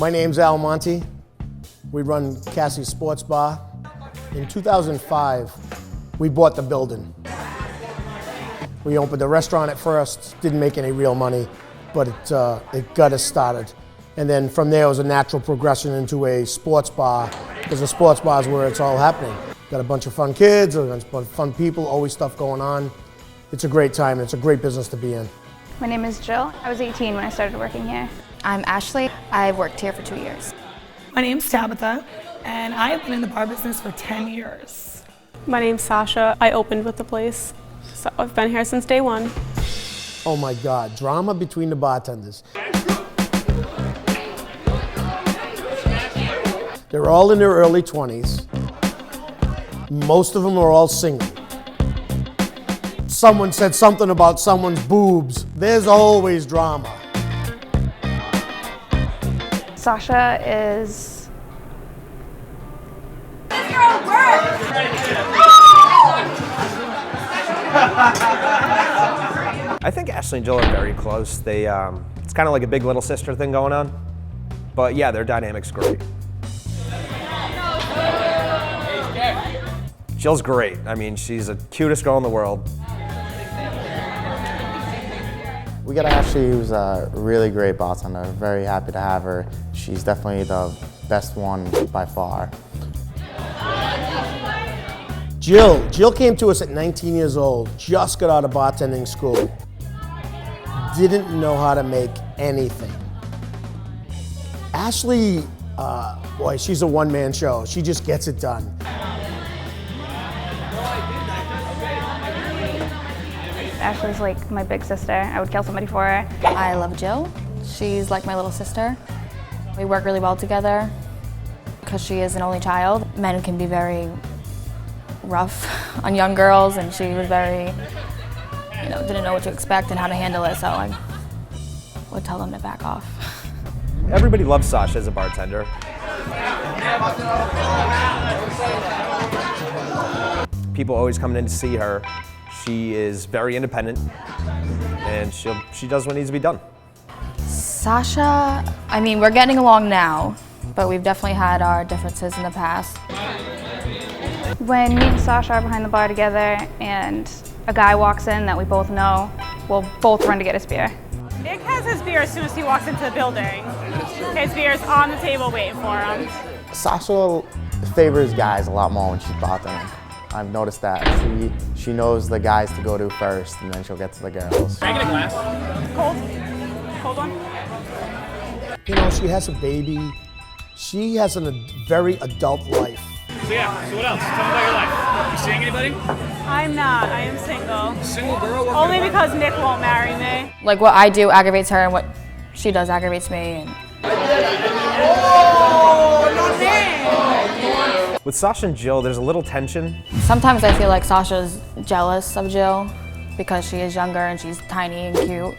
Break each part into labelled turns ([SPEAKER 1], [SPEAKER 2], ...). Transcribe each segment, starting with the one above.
[SPEAKER 1] My name's Al Monte. We run Cassey Sports Bar. In 2005, we bought the building. We opened a restaurant at first, didn't make any real money, but it got us started. And then from there, it was a natural progression into a sports bar, because the sports bar is where it's all happening. Got a bunch of fun kids, a bunch of fun people, always stuff going on. It's a great time, it's a great business to be in.
[SPEAKER 2] My name is Jill. I was 18 when I started working here.
[SPEAKER 3] I'm Ashley. I've worked here for 2 years.
[SPEAKER 4] My name's Tabitha, and I have been in the bar business for 10 years.
[SPEAKER 5] My name's Sasha. I opened with the place, so I've been here since day one.
[SPEAKER 1] Oh my God, drama between the bartenders. They're all in their early 20s. Most of them are all single. Someone said something about someone's boobs. There's always drama.
[SPEAKER 2] Sasha is...
[SPEAKER 6] I think Ashley and Jill are very close. They, it's kind of like a big little sister thing going on. But yeah, their dynamic's great. Jill's great. I mean, she's the cutest girl in the world.
[SPEAKER 7] We got Ashley, who's a really great bartender. Very happy to have her. She's definitely the best one by far.
[SPEAKER 1] Jill came to us at 19 years old, just got out of bartending school. Didn't know how to make anything. Ashley, boy, she's a one-man show. She just gets it done.
[SPEAKER 2] Ashley's like my big sister. I would kill somebody for her.
[SPEAKER 3] I love Jill. She's like my little sister. We work really well together because she is an only child. Men can be very rough on young girls, and she was very, didn't know what to expect and how to handle it, so I would tell them to back off.
[SPEAKER 6] Everybody loves Sasha as a bartender. People always coming in to see her. She is very independent, and she does what needs to be done.
[SPEAKER 3] Sasha, I mean, we're getting along now, but we've definitely had our differences in the past.
[SPEAKER 2] When me and Sasha are behind the bar together and a guy walks in that we both know, we'll both run to get his beer.
[SPEAKER 8] Nick has his beer as soon as he walks into the building. His beer's on the table waiting for him.
[SPEAKER 7] Sasha favors guys a lot more when she's bartending. I've noticed that. She knows the guys to go to first, and then she'll get to the girls.
[SPEAKER 8] Can I get a glass? Cold one?
[SPEAKER 1] She has a baby. She has a very adult life.
[SPEAKER 9] So what else? Tell me about your life. You seeing anybody?
[SPEAKER 8] I'm not. I am single.
[SPEAKER 9] Single girl?
[SPEAKER 8] Only because Nick won't marry me.
[SPEAKER 3] Like, what I do aggravates her, and what she does aggravates me.
[SPEAKER 6] With Sasha and Jill, there's a little tension.
[SPEAKER 3] Sometimes I feel like Sasha's jealous of Jill because she is younger and she's tiny and cute.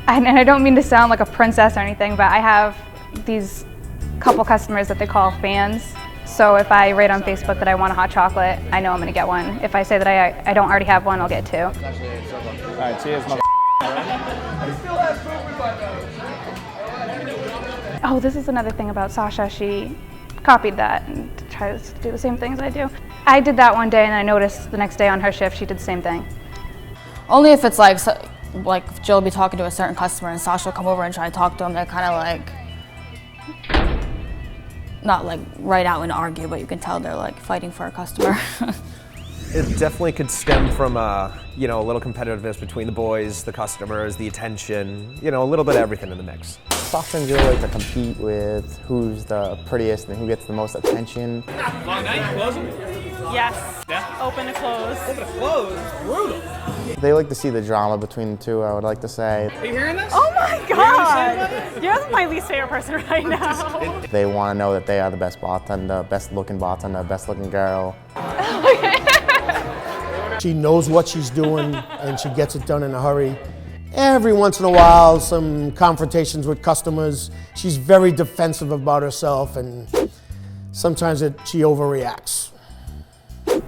[SPEAKER 2] And I don't mean to sound like a princess or anything, but I have these couple customers that they call fans. So if I write on Facebook that I want a hot chocolate, I know I'm gonna get one. If I say that I don't already have one, I'll get two.
[SPEAKER 7] All right, cheers, mother.
[SPEAKER 2] Oh, this is another thing about Sasha. She copied that and tries to do the same things I do. I did that one day, and I noticed the next day on her shift she did the same thing.
[SPEAKER 3] Only if it's like Jill will be talking to a certain customer and Sasha will come over and try to talk to them. They're kind of like, not like right out and argue, but you can tell they're like fighting for a customer.
[SPEAKER 6] It definitely could stem from a little competitiveness between the boys, the customers, the attention, a little bit of everything in the mix.
[SPEAKER 7] Sasha and Jill like to compete with who's the prettiest and who gets the most attention.
[SPEAKER 9] Long night, closing?
[SPEAKER 8] Yes.
[SPEAKER 9] Yeah.
[SPEAKER 8] Open to close.
[SPEAKER 9] Open to close? Brutal.
[SPEAKER 7] They like to see the drama between the two, I would like to say.
[SPEAKER 9] Are you hearing this?
[SPEAKER 8] Oh my God! You're my least favorite person right now.
[SPEAKER 7] They want to know that they are the best bartender, best looking girl.
[SPEAKER 1] She knows what she's doing, and she gets it done in a hurry. Every once in a while, some confrontations with customers. She's very defensive about herself, and sometimes she overreacts.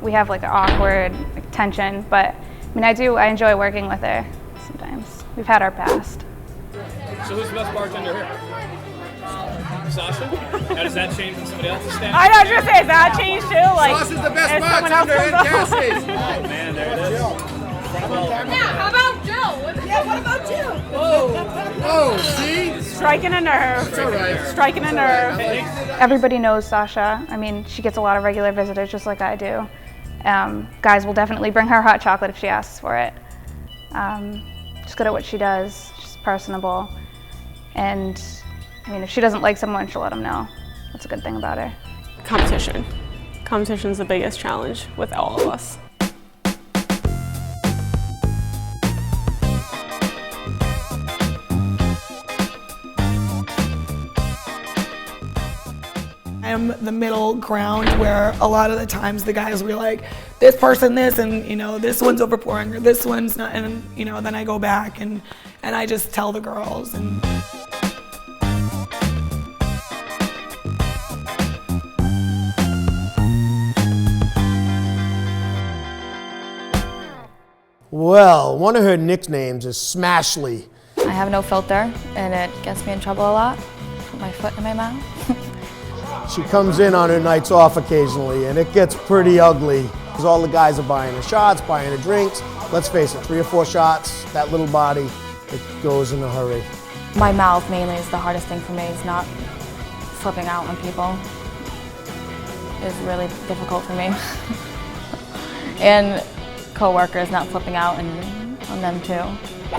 [SPEAKER 2] We have like an awkward tension, but I enjoy working with her sometimes. We've had our past.
[SPEAKER 9] So So who's the best bartender here? Sasha? How does that change when somebody else is standing?
[SPEAKER 8] I know, I was gonna say, is that changed too? Like,
[SPEAKER 9] Sasha's the best
[SPEAKER 8] if someone else
[SPEAKER 9] bartender in
[SPEAKER 8] comes up-
[SPEAKER 9] Cassey's. Oh man, there it is.
[SPEAKER 10] How about Jill? Yeah, what about Jill?
[SPEAKER 9] Oh, see?
[SPEAKER 8] Striking a nerve.
[SPEAKER 9] It's all right.
[SPEAKER 8] Striking a nerve.
[SPEAKER 2] Everybody knows Sasha. I mean, she gets a lot of regular visitors just like I do. Guys will definitely bring her hot chocolate if she asks for it. She's good at what she does. She's personable. And I mean, if she doesn't like someone, she'll let them know. That's a good thing about her.
[SPEAKER 5] Competition. Competition's the biggest challenge with all of us.
[SPEAKER 4] I am the middle ground where a lot of the times the guys will be like, this person this, and you know, this one's overpouring, or this one's not, and you know, then I go back and I just tell the girls. And
[SPEAKER 1] Well, one of her nicknames is Smashly.
[SPEAKER 3] I have no filter, and it gets me in trouble a lot. Put my foot in my mouth.
[SPEAKER 1] She comes in on her nights off occasionally, and it gets pretty ugly because all the guys are buying her shots, buying her drinks. Let's face it, 3 or 4 shots, that little body, it goes in a hurry.
[SPEAKER 3] My mouth mainly is the hardest thing for me. Is not flipping out on people. It's really difficult for me. And co-workers not flipping out on them too.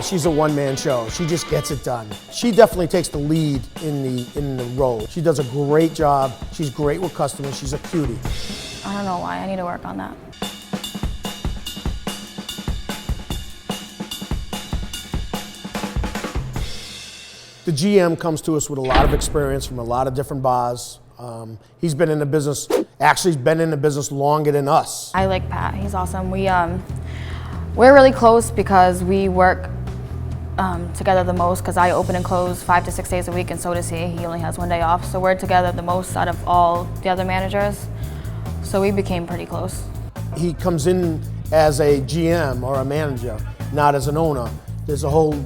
[SPEAKER 1] She's a one-man show. She just gets it done. She definitely takes the lead in the role. She does a great job. She's great with customers. She's a cutie.
[SPEAKER 3] I don't know why. I need to work on that.
[SPEAKER 1] The GM comes to us with a lot of experience from a lot of different bars. He's been in the business, actually he's been in the business longer than us.
[SPEAKER 3] I like Pat. He's awesome. We're really close because we work together the most, because I open and close 5 to 6 days a week, and so does he. He only has 1 day off. So we're together the most out of all the other managers. So we became pretty close.
[SPEAKER 1] He comes in as a GM or a manager, not as an owner. There's a whole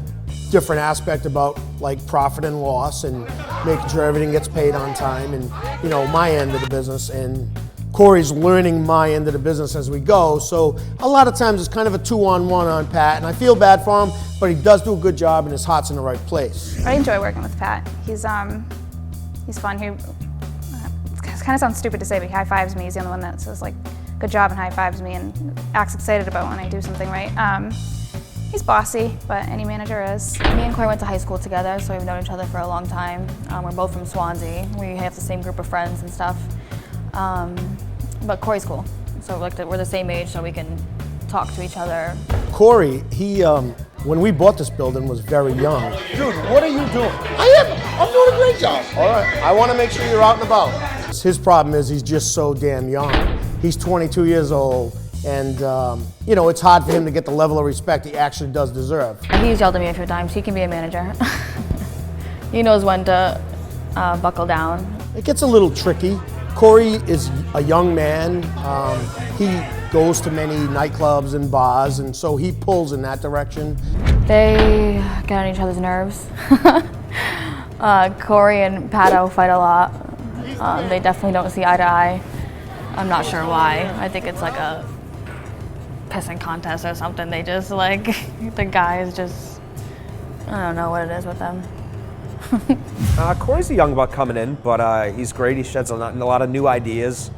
[SPEAKER 1] different aspect about like profit and loss and making sure everything gets paid on time and, you know, my end of the business. And Corey's learning my end of the business as we go. So a lot of times it's kind of a 2-on-1 on Pat, and I feel bad for him, but he does do a good job and his heart's in the right place.
[SPEAKER 2] I enjoy working with Pat. He's fun. He kind of sounds stupid to say, but he high fives me. He's the only one that says like, good job, and high fives me and acts excited about when I do something right. He's bossy, but any manager is.
[SPEAKER 3] Me and Corey went to high school together, so we've known each other for a long time. We're both from Swansea. We have the same group of friends and stuff. But Corey's cool. So like we're the same age, so we can talk to each other.
[SPEAKER 1] Corey, he, when we bought this building, was very young.
[SPEAKER 11] Dude, what are you doing? I'm doing a great job.
[SPEAKER 1] All right, I want to make sure you're out and about. His problem is he's just so damn young. He's 22 years old, and you know, it's hard for him to get the level of respect he actually does deserve.
[SPEAKER 3] He's yelled at me a few times. He can be a manager. He knows when to buckle down.
[SPEAKER 1] It gets a little tricky. Corey is a young man. He goes to many nightclubs and bars, and so he pulls in that direction.
[SPEAKER 3] They get on each other's nerves. Corey and Pato fight a lot. They definitely don't see eye to eye. I'm not sure why. I think it's like a pissing contest or something. They just like, the guys just, I don't know what it is with them.
[SPEAKER 6] Corey's a young buck coming in, but he's great. He sheds a lot of new ideas.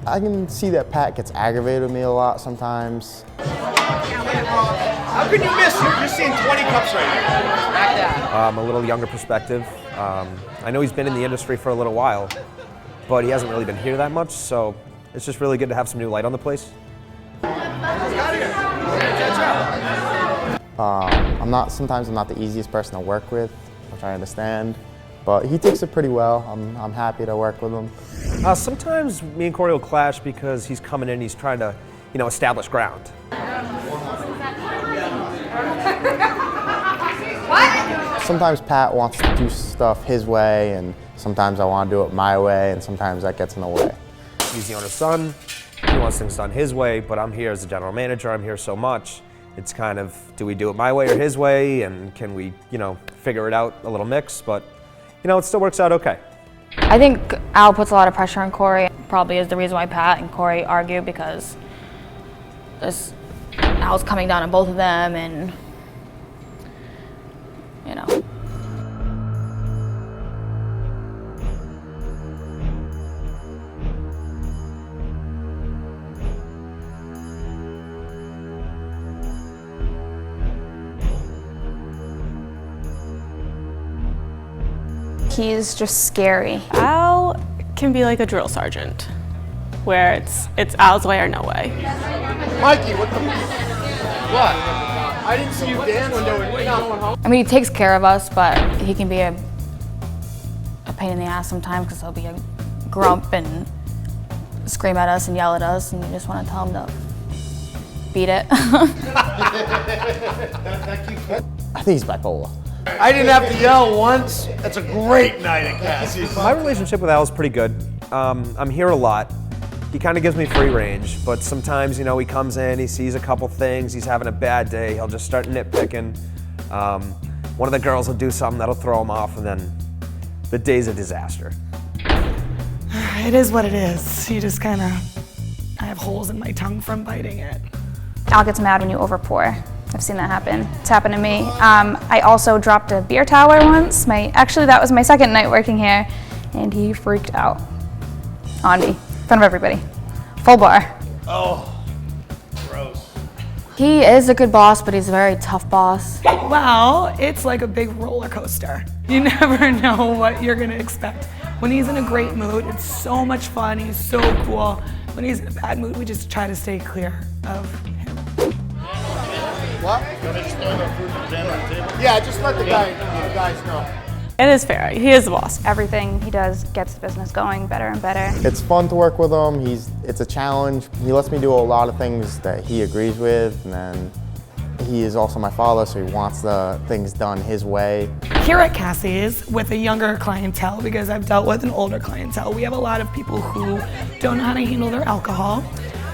[SPEAKER 7] I can see that Pat gets aggravated with me a lot sometimes.
[SPEAKER 11] How can you miss? You're seeing 20 cups right now.
[SPEAKER 6] A little younger perspective. I know he's been in the industry for a little while, but he hasn't really been here that much, so it's just really good to have some new light on the place.
[SPEAKER 7] Sometimes I'm not the easiest person to work with, which I understand, but he takes it pretty well. I'm happy to work with him.
[SPEAKER 6] Sometimes me and Corey will clash because he's coming in, he's trying to, you know, establish ground.
[SPEAKER 7] Sometimes Pat wants to do stuff his way, and sometimes I want to do it my way, and sometimes that gets in the way.
[SPEAKER 6] He's the owner's son, he wants things done his way, but I'm here as the general manager, I'm here so much, It's kind of, do we do it my way or his way, and can we, figure it out, a little mix, but, it still works out okay.
[SPEAKER 3] I think Al puts a lot of pressure on Corey. Probably is the reason why Pat and Corey argue, because Al's coming down on both of them, and
[SPEAKER 2] He's just scary.
[SPEAKER 5] Al can be like a drill sergeant, where it's Al's way or no way.
[SPEAKER 11] Mikey, what the? What? I didn't see you dance when they were going home.
[SPEAKER 3] I mean, he takes care of us, but he can be a pain in the ass sometimes, because he'll be a grump and scream at us and yell at us, and you just want to tell him to beat it.
[SPEAKER 7] I think he's bipolar.
[SPEAKER 11] I didn't have to yell once. That's a great night at Cassey's.
[SPEAKER 6] My relationship with Al is pretty good. I'm here a lot. He kind of gives me free range, but sometimes, he comes in, he sees a couple things, he's having a bad day, he'll just start nitpicking. One of the girls will do something that'll throw him off, and then the day's a disaster.
[SPEAKER 4] It is what it is. You just I have holes in my tongue from biting it.
[SPEAKER 2] Al gets mad when you overpour. I've seen that happen. It's happened to me. I also dropped a beer tower once. Actually, that was my second night working here, and he freaked out on me in front of everybody. Full bar.
[SPEAKER 11] Oh, gross.
[SPEAKER 3] He is a good boss, but he's a very tough boss.
[SPEAKER 4] Well, it's like a big roller coaster. You never know what you're gonna expect. When he's in a great mood, it's so much fun. He's so cool. When he's in a bad mood, we just try to stay clear of him.
[SPEAKER 11] What? Yeah, just let the guys know.
[SPEAKER 5] It is fair. He is the boss.
[SPEAKER 2] Everything he does gets the business going better and better.
[SPEAKER 7] It's fun to work with him. It's a challenge. He lets me do a lot of things that he agrees with, and then he is also my father, so he wants the things done his way.
[SPEAKER 4] Here at Cassey's, with a younger clientele, because I've dealt with an older clientele, we have a lot of people who don't know how to handle their alcohol,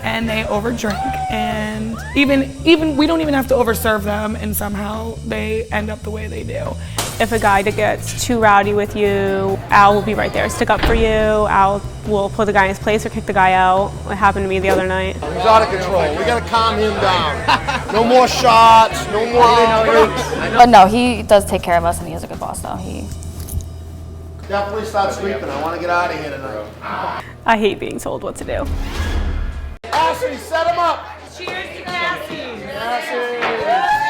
[SPEAKER 4] and they overdrink, and even we don't even have to overserve them, and somehow they end up the way they do.
[SPEAKER 5] If a guy gets too rowdy with you, Al will be right there, stick up for you. Al will put the guy in his place or kick the guy out. It happened to me the other night.
[SPEAKER 11] He's out of control. We gotta calm him down. No more shots, no more drinks.
[SPEAKER 3] But no, he does take care of us, and he is a good boss, though.
[SPEAKER 11] Definitely start sleeping. I want to get out of here tonight.
[SPEAKER 5] I hate being told what to do.
[SPEAKER 11] Cassey, set him up.
[SPEAKER 10] Cheers to Cassey.
[SPEAKER 11] Cassey.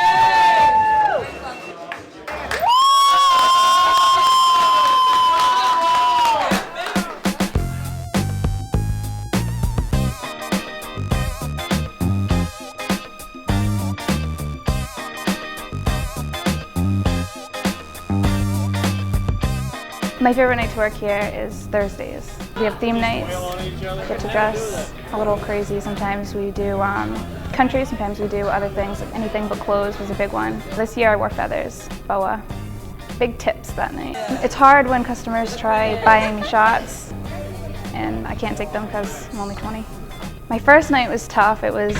[SPEAKER 2] My favorite night to work here is Thursdays. We have theme nights, get to dress a little crazy. Sometimes we do country, sometimes we do other things. Anything but clothes was a big one. This year I wore feathers, boa. Big tips that night. It's hard when customers try buying me shots and I can't take them because I'm only 20. My first night was tough. It was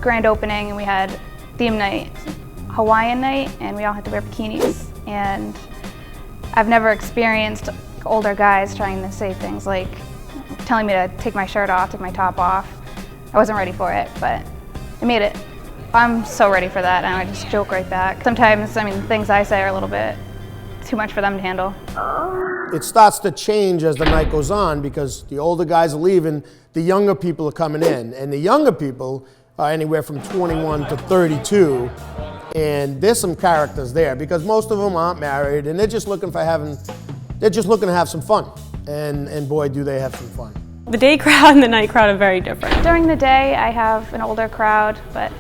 [SPEAKER 2] grand opening, and we had theme night, Hawaiian night, and we all had to wear bikinis. And I've never experienced older guys trying to say things like telling me to take my shirt off, take my top off. I wasn't ready for it, but I made it. I'm so ready for that, and I just joke right back. Sometimes, things I say are a little bit too much for them to handle.
[SPEAKER 1] It starts to change as the night goes on, because the older guys are leaving, the younger people are coming in, and the younger people are anywhere from 21 to 32. And there's some characters there, because most of them aren't married, and they're just looking to have some fun. And boy, do they have some fun.
[SPEAKER 5] The day crowd and the night crowd are very different.
[SPEAKER 2] During the day, I have an older crowd, but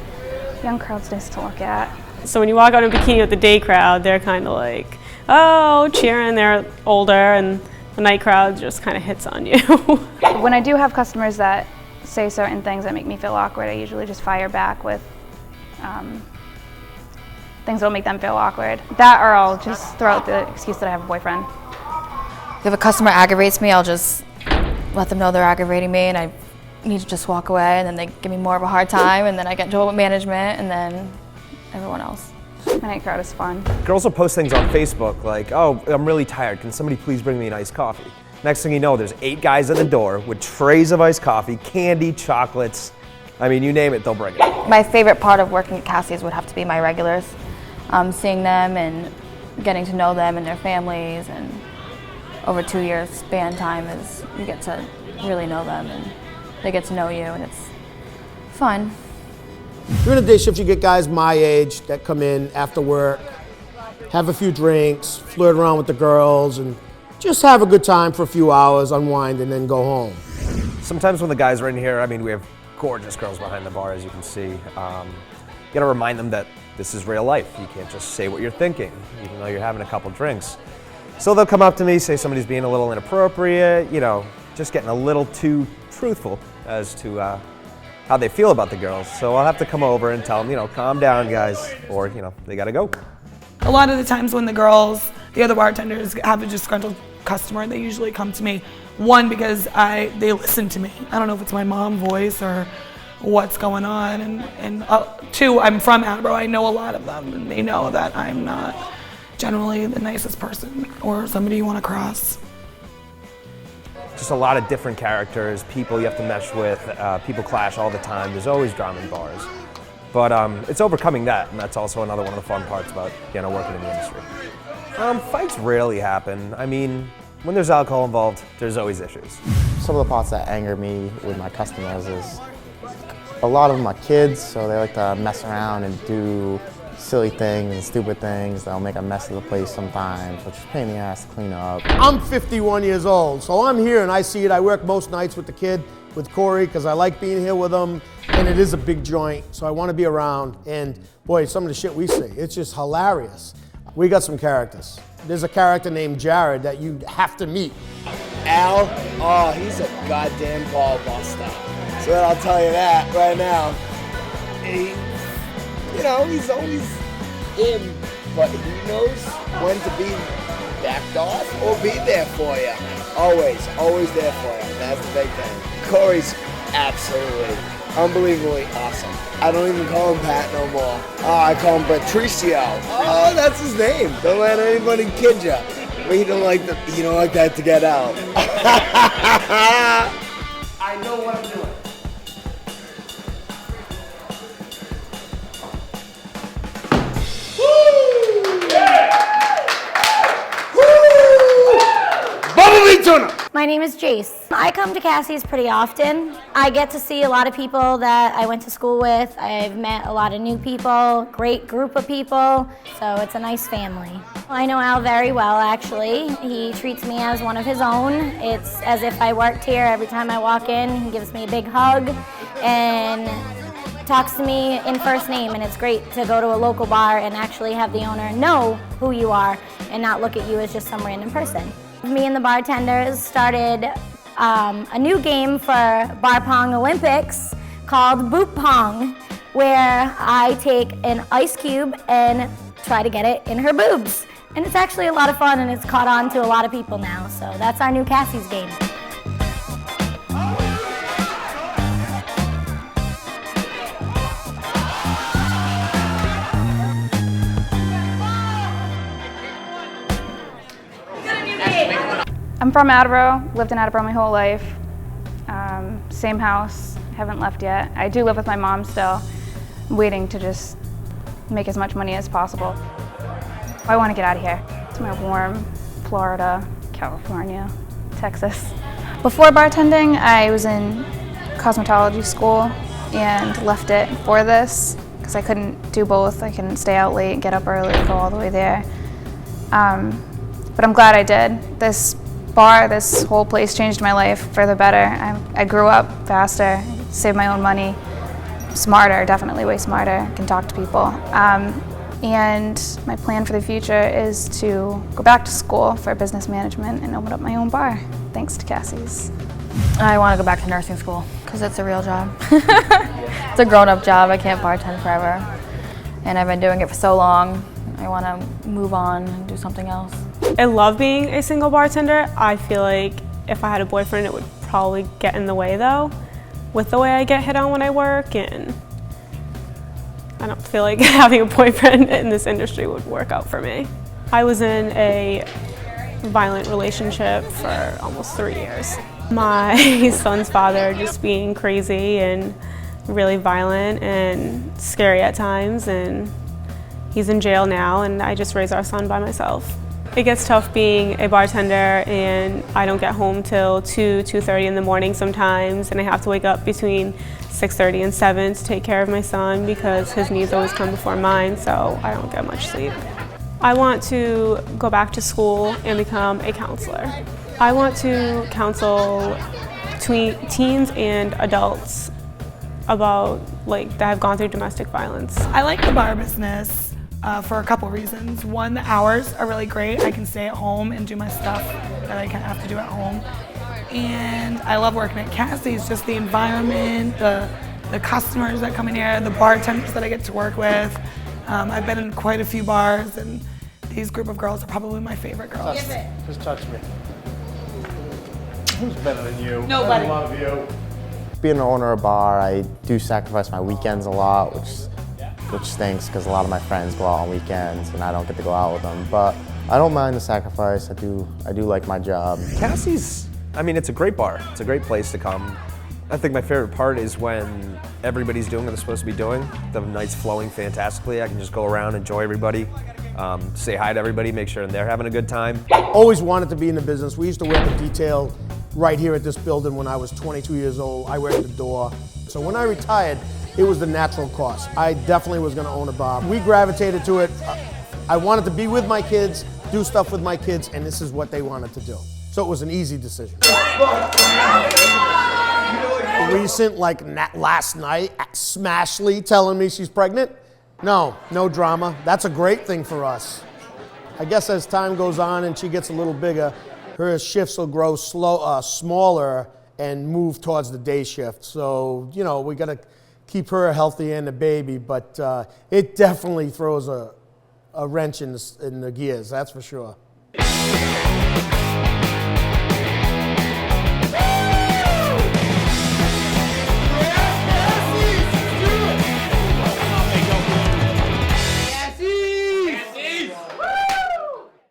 [SPEAKER 2] young crowd's nice to look at.
[SPEAKER 5] So when you walk out in a bikini with the day crowd, they're kind of like, oh, cheering, they're older, and the night crowd just kind of hits on you.
[SPEAKER 2] When I do have customers that say certain things that make me feel awkward, I usually just fire back with things that'll make them feel awkward. That, or I'll just throw out the excuse that I have a boyfriend.
[SPEAKER 3] If a customer aggravates me, I'll just let them know they're aggravating me, and I need to just walk away, and then they give me more of a hard time, and then I get in trouble with management, and then everyone else.
[SPEAKER 2] Night crowd is fun.
[SPEAKER 6] Girls will post things on Facebook like, oh, I'm really tired. Can somebody please bring me an iced coffee? Next thing you know, there's 8 guys at the door with trays of iced coffee, candy, chocolates. I mean, you name it, they'll bring it.
[SPEAKER 3] My favorite part of working at Cassey's would have to be my regulars. Seeing them and getting to know them and their families, and over 2 years span time is you get to really know them and they get to know you, and it's fun.
[SPEAKER 1] During the day shift, you get guys my age that come in after work, have a few drinks, flirt around with the girls, and just have a good time for a few hours, unwind, and then go home.
[SPEAKER 6] Sometimes when the guys are in here, I mean, we have gorgeous girls behind the bar, as you can see. You gotta remind them that this is real life. You can't just say what you're thinking, even though you're having a couple drinks. So they'll come up to me, say somebody's being a little inappropriate, you know, just getting a little too truthful as to how they feel about the girls. So I'll have to come over and tell them, you know, calm down, guys, or, you know, they gotta go.
[SPEAKER 4] A lot of the times when the girls, the other bartenders, have a disgruntled customer, they usually come to me. One, because they listen to me. I don't know if it's my mom voice or what's going on. And 2, I'm from Attleboro. I know a lot of them, and they know that I'm not generally the nicest person or somebody you want to cross.
[SPEAKER 6] Just a lot of different characters, people you have to mesh with, people clash all the time. There's always drama in bars. But it's overcoming that, and that's also another one of the fun parts about, you know, working in the industry. Fights rarely happen. I mean, when there's alcohol involved, there's always issues.
[SPEAKER 7] Some of the parts that anger me with my customers is a lot of them are kids, so they like to mess around and do silly things and stupid things. They'll make a mess of the place sometimes, which is a pain in the ass to clean up.
[SPEAKER 1] I'm 51 years old, so I'm here and I see it. I work most nights with the kid, with Corey, because I like being here with him, and it is a big joint, so I want to be around. And boy, some of the shit we see, it's just hilarious. We got some characters. There's a character named Jared that you have to meet.
[SPEAKER 11] Al, oh, he's a goddamn ball buster. So I'll tell you that right now. You know, he's always in, but he knows when to be backed off or be there for you. Always there for you. That's the big thing. Corey's absolutely, unbelievably awesome. I don't even call him Pat no more. Oh, I call him Patricio. Oh, that's his name. Don't let anybody kid you. But you don't like that to get out. I know what I'm doing.
[SPEAKER 12] My name is Jace. I come to Cassey's pretty often. I get to see a lot of people that I went to school with. I've met a lot of new people, great group of people, so it's a nice family. I know Al very well, actually. He treats me as one of his own. It's as if I worked here. Every time I walk in, he gives me a big hug and talks to me in first name, and it's great to go to a local bar and actually have the owner know who you are and not look at you as just some random person. Me and the bartenders started a new game for Bar Pong Olympics called Boot Pong, where I take an ice cube and try to get it in her boobs. And it's actually a lot of fun, and it's caught on to a lot of people now, so that's our new Cassey's game.
[SPEAKER 2] I'm from Attleboro, lived in Attleboro my whole life. Same house, haven't left yet. I do live with my mom still, waiting to just make as much money as possible. I want to get out of here. It's my warm Florida, California, Texas. Before bartending, I was in cosmetology school and left it for this because I couldn't do both. I couldn't stay out late, get up early, go all the way there. But I'm glad I did. This bar, this whole place changed my life for the better. I grew up faster, saved my own money, smarter, definitely way smarter, can talk to people. And my plan for the future is to go back to school for business management and open up my own bar, thanks to Cassey's.
[SPEAKER 3] I want to go back to nursing school because it's a real job. It's a grown-up job. I can't bartend forever. And I've been doing it for so long. I want to move on and do something else.
[SPEAKER 5] I love being a single bartender. I feel like if I had a boyfriend, it would probably get in the way though, with the way I get hit on when I work, and I don't feel like having a boyfriend in this industry would work out for me. I was in a violent relationship for almost 3 years. My son's father just being crazy and really violent and scary at times, and he's in jail now, and I just raise our son by myself. It gets tough being a bartender, and I don't get home till 2:30 in the morning sometimes, and I have to wake up between 6:30 and 7 to take care of my son because his needs always come before mine, so I don't get much sleep. I want to go back to school and become a counselor. I want to counsel teens and adults about that have gone through domestic violence.
[SPEAKER 4] I like the bar business for a couple reasons. One, the hours are really great. I can stay at home and do my stuff that I have to do at home. And I love working at Cassey's, just the environment, the customers that come in here, the bartenders that I get to work with. I've been in quite a few bars, and these group of girls are probably my favorite girls.
[SPEAKER 1] Just touch me. Who's better than you?
[SPEAKER 4] Nobody.
[SPEAKER 1] I love you.
[SPEAKER 7] Being an owner of a bar, I do sacrifice my weekends a lot, which stinks because a lot of my friends go out on weekends and I don't get to go out with them. But I don't mind the sacrifice. I do like my job.
[SPEAKER 6] Cassey's, I mean, it's a great bar. It's a great place to come. I think my favorite part is when everybody's doing what they're supposed to be doing. The night's flowing fantastically. I can just go around, enjoy everybody, say hi to everybody, make sure they're having a good time.
[SPEAKER 1] Always wanted to be in the business. We used to work in detail right here at this building when I was 22 years old. I worked at the door. So when I retired, it was the natural course. I definitely was going to own a bar. We gravitated to it. I wanted to be with my kids, do stuff with my kids, and this is what they wanted to do. So it was an easy decision. Recent, like last night, Smashly telling me she's pregnant. No drama. That's a great thing for us. I guess as time goes on and she gets a little bigger, her shifts will grow smaller and move towards the day shift. So, we got to keep her healthy and the baby, but it definitely throws a wrench in the gears, that's for sure.